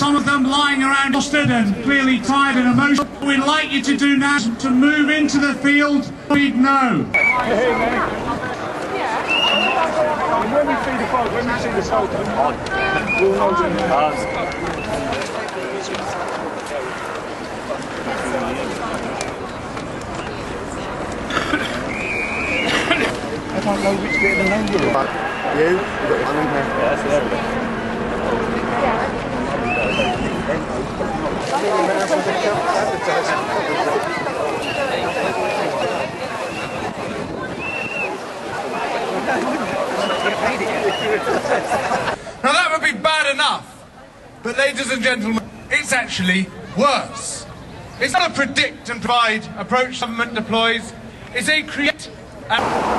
some of them lying around exhausted and clearly tired and emotional. What we'd like you to do now is to move into the field. We'd know. When we see the photo, we'll know the I don't know which bit of the name you're about. You? You've got your hand in there. Yeah, that's there. Now that would be bad enough, but ladies and gentlemen, it's actually worse. It's not a predict and provide approach government deploys, it's a create and